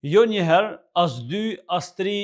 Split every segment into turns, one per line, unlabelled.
Jo njëherë, as 2, as 3,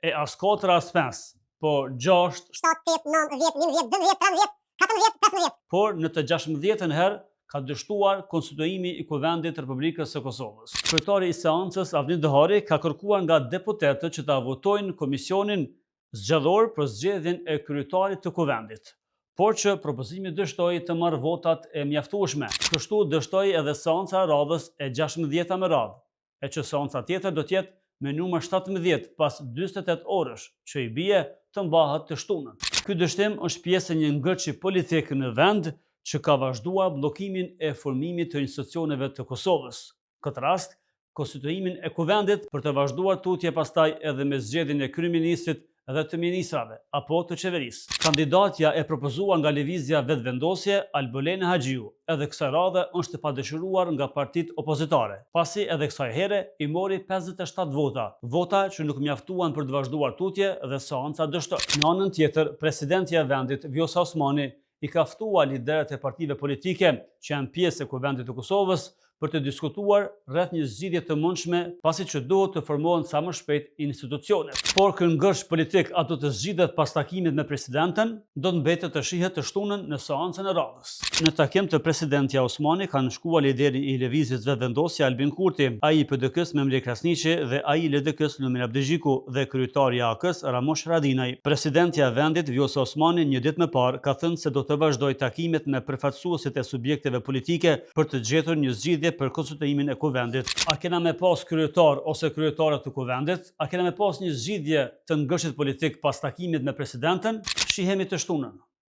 e as 4, as 5, por 6,
7, 8, 9, 10, 11, 12, 13, 14, 15.
por në të 16 herë ka dështuar konstituimi i Kuvendit të Republikës së Kosovës. Kryetari i seancës Avni Dehari ka kërkuar nga deputetët që ta votojnë komisionin zgjedhor për zgjedhjen e kryetarit të Kuvendit, por që propozimi dështoi të marrë votat e mjaftueshme. Kështu dështoi edhe seanca e radhës e 16 me radhë, e që seanca tjetër do t'jetë me numër 17 pas 48 orësh, që i bie të mbahet të shtunën. Ky dështim është pjesë e një ngërçi politik në vend që ka vazhduar bllokimin e formimit të institucioneve të Kosovës. Këtë rast, konstituimin e Kuvendit për të vazhduar tutje pastaj edhe me zgjedhjen e kryeministrit dhe të ministrave apo të qeverisë. Kandidatja e propozuar nga lëvizja vetëvendosje Albolena Haxhiu edhe kësaj radhe është e padëshiruar nga partitë opozitare, pasi edhe kësaj here i mori 57 vota, vota që nuk mjaftuan për të vazhduar tutje dhe seanca dështoi. Në anën tjetër, presidentja e vendit Vjosa Osmani i ka ftuar liderët e partive politike që janë pjesë e Kuvendit të Kosovës për të diskutuar rreth një zgjidhje të mundshme, pasi që duhet të formohen sa më shpejt institucionet. Por ky ngërç politik ato të zgjidhet pas takimit me presidenten, do të mbetet të shihet të shtunën në seancën e radhës. Në takim të presidentja Osmani kanë shkuar lideri i lëvizjes vetëvendosje Albin Kurti, ai i PDK-s Memri Krasniqi dhe ai i LDK-s Lumir Abdixhiku dhe kryetari i AK-s Ramosh Haradinaj. Presidentja e vendit Vjosa Osmani një ditë më parë ka thënë se do të vazhdojë takimet me përfaqësuesit e subjekteve politike për të gjetur një zgjidhje për konstituimin e Kuvendit. A kena me pas kryetar ose kryetare të Kuvendit? A kena me pas një zgjidhje të ngërçit politik pas takimit me presidenten? Shihemi të shtunën.